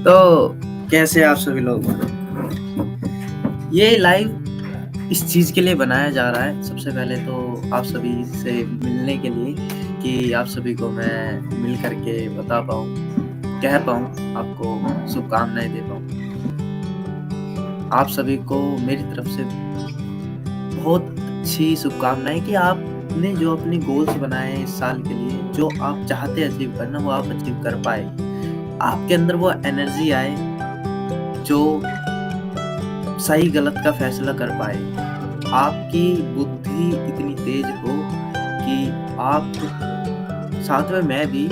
तो कैसे आप सभी लोग? ये लाइव इस चीज़ के लिए बनाया जा रहा है, सबसे पहले तो आप सभी से मिलने के लिए कि आप सभी को मैं मिल कर के बता पाऊँ, कह पाऊँ, आपको शुभकामनाएँ दे पाऊँ। आप सभी को मेरी तरफ से बहुत अच्छी शुभकामनाएँ कि आपने जो अपने गोल्स बनाए हैं इस साल के लिए, जो आप चाहते अचीव करना वो आप अचीव कर पाए। आपके अंदर वो एनर्जी आए जो सही गलत का फैसला कर पाए। आपकी बुद्धि इतनी तेज हो कि आप साथ में मैं भी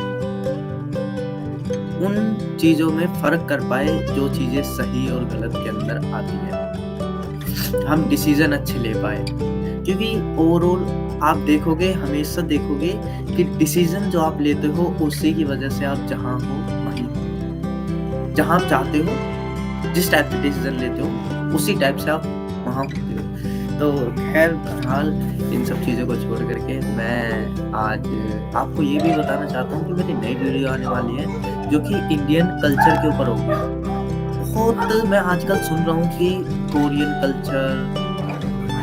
उन चीज़ों में फ़र्क कर पाए जो चीज़ें सही और गलत के अंदर आती हैं। हम डिसीज़न अच्छे ले पाए क्योंकि ओवरऑल आप देखोगे, हमेशा देखोगे कि डिसीज़न जो आप लेते हो उसी की वज़ह से आप जहाँ हो वहीं हो। जहाँ आप चाहते हो, जिस टाइप के डिसीज़न लेते हो उसी टाइप से आप वहाँ होते हो। तो ख़ैर बहरहाल इन सब चीज़ों को छोड़ कर के मैं आज आपको ये भी बताना चाहता हूँ कि मेरी नई वीडियो आने वाली है जो कि इंडियन कल्चर के ऊपर होगी। बहुत मैं आजकल सुन रहा हूँ कि कोरियन कल्चर,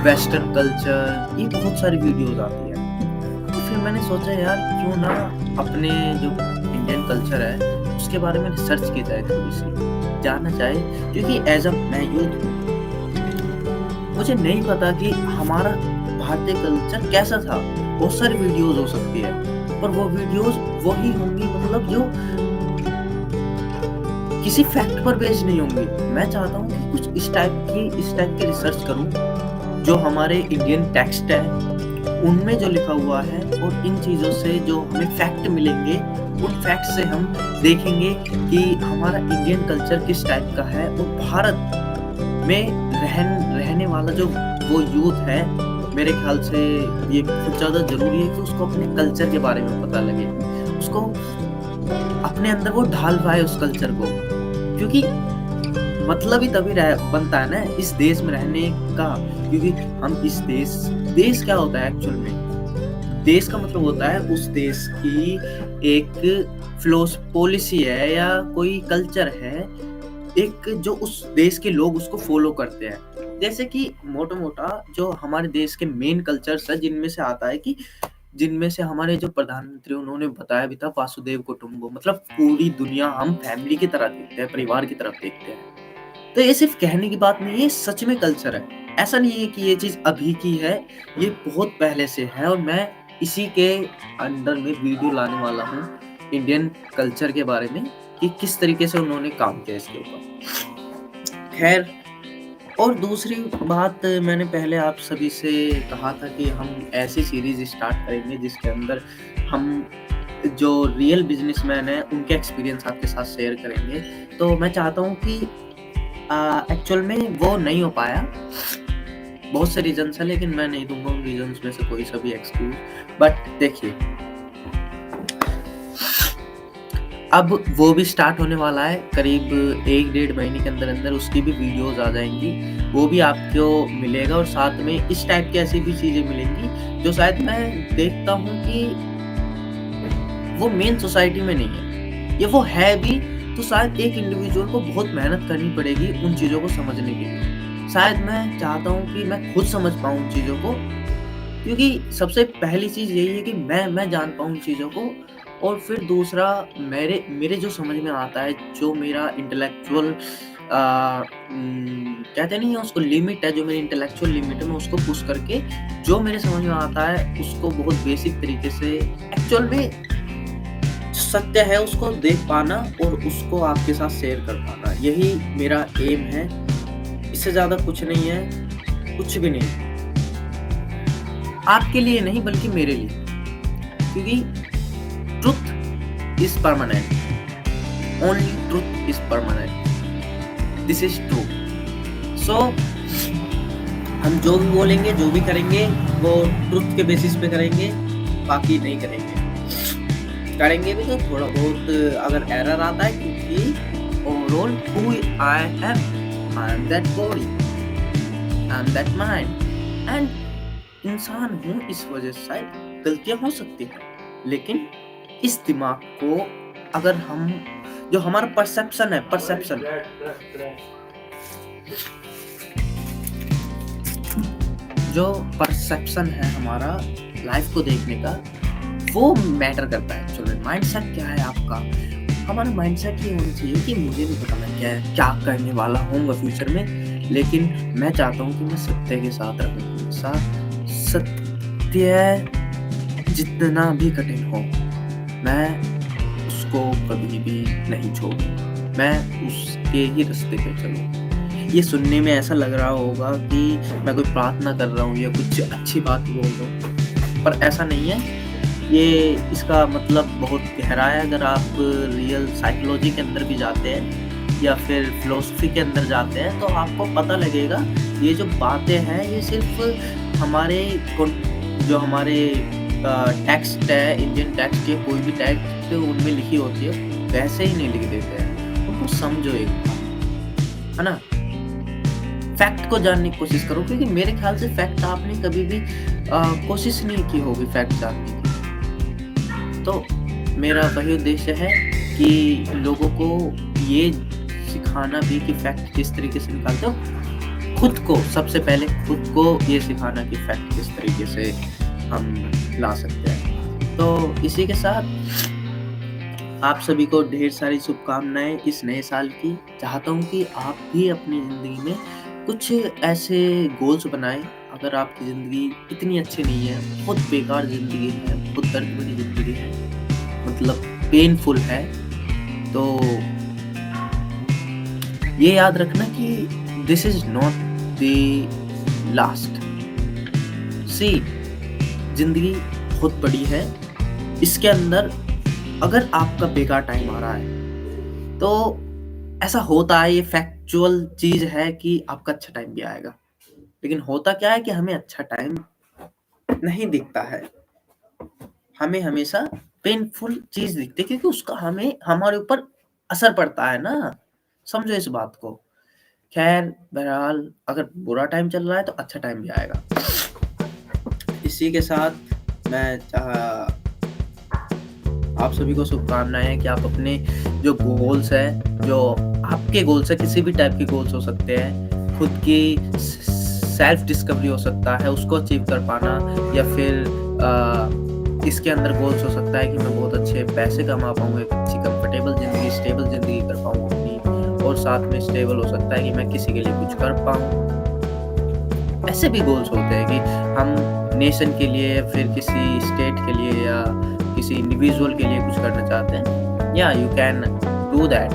वेस्टर्न कल्चर, ये बहुत सारी वीडियोज़ आती हैं। तो फिर मैंने सोचा यार क्यों ना अपने जो इंडियन कल्चर है उसके बारे में रिसर्च की जाए, थोड़ी-सी जानना चाहे क्योंकि एज़ अ मैं यूथ हूँ, मुझे नहीं पता कि हमारा भारतीय कल्चर कैसा था। बहुत सारी वीडियोज़ हो सकती है, पर वो वीडियोज़ वही होंगी मतलब जो किसी फैक्ट पर बेस्ड नहीं होंगी। मैं चाहता हूँ कि कुछ इस टाइप की रिसर्च करूँ, जो हमारे इंडियन टेक्स्ट है, उनमें जो लिखा हुआ है और इन चीज़ों से जो हमें फैक्ट मिलेंगे, उन फैक्ट से हम देखेंगे कि हमारा इंडियन कल्चर किस टाइप का है और भारत में रहने वाला जो वो यूथ है, मेरे ख्याल से ये बहुत ज़्यादा ज़रूरी है कि उसको अपने कल्चर के बारे में पता लगे। उसको अपने अंदर वो ढाल पाए उस कल्चर को, क्योंकि मतलब ही तभी बनता है ना इस देश में रहने का, क्योंकि हम इस देश क्या होता है एक्चुअल में? देश का मतलब होता है उस देश की एक पॉलिसी है या कोई कल्चर है, एक जो उस देश के लोग उसको फॉलो करते हैं। जैसे कि मोटा-मोटा जो हमारे देश के मेन कल्चर्स है जिनमें से आता है कि जिनमें से हमारे जो प्रधानमंत्री उन्होंने बताया भी था वासुदेव कुटुंबो, मतलब पूरी दुनिया हम फैमिली की तरह देखते हैं, परिवार की तरफ देखते हैं। तो ये सिर्फ कहने की बात नहीं है, ये सच में कल्चर है। ऐसा नहीं है कि ये चीज़ अभी की है, ये बहुत पहले से है और मैं इसी के अंडर में वीडियो लाने वाला हूँ, इंडियन कल्चर के बारे में कि किस तरीके से उन्होंने काम किया इसके ऊपर। खैर, और दूसरी बात मैंने पहले आप सभी से कहा था कि हम ऐसी सीरीज़ स्टार्ट करेंगे जिसके अंदर हम जो रियल बिज़नेसमैन हैं, उनके एक्सपीरियंस आपके साथ शेयर करेंगे। तो मैं चाहता हूँ कि एक्चुअल में वो नहीं हो पाया। बहुत से रीज़न्स हैं लेकिन मैं नहीं दूँगा उन रीज़न्स में से कोई सा भी एक्सक्यूज़। बट देखिए, अब वो भी स्टार्ट होने वाला है करीब 1 डेढ़ महीने के अंदर-अंदर उसकी भी वीडियोज़ आ जाएँगी। वो भी आपको मिलेगा और साथ में इस टाइप की ऐसी भी चीज़ें मिलेंगी जो शायद मैं देखता हूँ कि वो मेन सोसाइटी में नहीं है। ये वो है भी तो शायद एक इंडिविजुअल को बहुत मेहनत करनी पड़ेगी उन चीज़ों को समझने के लिए। शायद मैं चाहता हूँ कि मैं खुद समझ पाऊँ उन चीज़ों को, क्योंकि सबसे पहली चीज़ यही है कि मैं जान पाऊँ उन चीज़ों को और फिर दूसरा मेरे मेरे जो समझ में आता है, जो मेरा इंटेलेक्चुअल कहते नहीं है उसको लिमिट है, जो मेरी इंटेलेक्चुअल लिमिट है मैं उसको पुश करके जो मेरे समझ में आता है उसको बहुत बेसिक तरीके से एक्चुअल में सत्य है उसको देख पाना और उसको आपके साथ शेयर कर पाना, यही मेरा एम है। इससे ज़्यादा कुछ नहीं है, कुछ भी नहीं। आपके लिए नहीं बल्कि मेरे लिए, क्योंकि truth is permanent, only truth is permanent, this is true. So हम जो भी बोलेंगे, जो भी करेंगे वो ट्रुथ के बेसिस पे करेंगे, बाकी नहीं करेंगे। करेंगे भी तो थोड़ा बहुत अगर एरर आता है, क्योंकि overall who I am that body, I am that mind and इंसान हूँ, इस वजह से शायद गलतियाँ हो सकती हैं, लेकिन इस दिमाग को अगर हम जो हमारा परसेप्शन है, परसेप्शन जो परसेप्शन है हमारा लाइफ को देखने का, वो मैटर करता है एक्चुअली। माइंडसेट क्या है आपका? हमारा माइंडसेट ये होना चाहिए कि मुझे नहीं पता मैं क्या करने वाला हूँगा फ्यूचर में, लेकिन मैं चाहता हूँ कि मैं सत्य के साथ रहूँ हमेशा। सत्य जितना भी कठिन हो, मैं उसको कभी भी नहीं छोड़ूँ, मैं उसके ही रास्ते पे चलूँ। ये सुनने में ऐसा लग रहा होगा कि मैं कोई प्रार्थना कर रहा हूँ या कुछ अच्छी बात बोल रहा हूँ, पर ऐसा नहीं है। ये इसका मतलब बहुत गहरा है। अगर आप रियल साइकोलॉजी के अंदर भी जाते हैं या फिर फिलॉसफी के अंदर जाते हैं, तो आपको पता लगेगा ये जो बातें हैं ये सिर्फ हमारे जो हमारे टेक्स्ट है, इंडियन टेक्स्ट या कोई भी टेक्स्ट उनमें लिखी होती है, वैसे ही नहीं लिख देते हैं। उनको समझो एक बार, है ना? फैक्ट को जानने की कोशिश करो, क्योंकि मेरे ख्याल से फैक्ट आपने कभी भी कोशिश नहीं की होगी फैक्ट जानने की। तो मेरा वही उद्देश्य है कि लोगों को ये सिखाना भी कि फैक्ट किस तरीके से निकालते हो। खुद को सबसे पहले खुद को ये सिखाना कि फैक्ट किस तरीके से हम ला सकते हैं। तो इसी के साथ आप सभी को ढेर सारी शुभकामनाएं इस नए साल की। चाहता हूँ कि आप भी अपनी ज़िंदगी में कुछ ऐसे गोल्स बनाएं। अगर आपकी ज़िंदगी इतनी अच्छी नहीं है, बहुत बेकार ज़िंदगी है, बहुत दर्द भरी ज़िंदगी है, मतलब पेनफुल है, तो ये याद रखना कि this is not the last. See, जिंदगी बहुत बड़ी है, इसके अंदर अगर आपका बेकार टाइम आ रहा है तो ऐसा होता है, ये फैक्चुअल चीज है कि आपका अच्छा टाइम भी आएगा। लेकिन होता क्या है कि हमें अच्छा टाइम नहीं दिखता है, हमें हमेशा पेनफुल चीज दिखती है, क्योंकि उसका हमें हमारे ऊपर असर पड़ता है ना। समझो इस बात को। खैर बहरहाल, अगर बुरा टाइम चल रहा है तो अच्छा टाइम भी आएगा। इसी के साथ मैं आप सभी को शुभकामनाएं हैं कि आप अपने जो गोल्स है, जो आपके गोल्स है, किसी भी टाइप के गोल्स हो सकते हैं, खुद की सेल्फ डिस्कवरी हो सकता है, उसको अचीव कर पाना, या फिर इसके अंदर गोल्स हो सकता है कि मैं बहुत अच्छे पैसे कमा पाऊँ, एक अच्छी कंफर्टेबल ज़िंदगी, स्टेबल ज़िंदगी कर पाऊँ अपनी, और साथ में स्टेबल हो सकता है कि मैं किसी के लिए कुछ कर पाऊँ। ऐसे भी गोल्स होते हैं कि हम नेशन के लिए या फिर किसी स्टेट के लिए या किसी इंडिविजुअल के लिए कुछ करना चाहते हैं। या यू कैन डू दैट।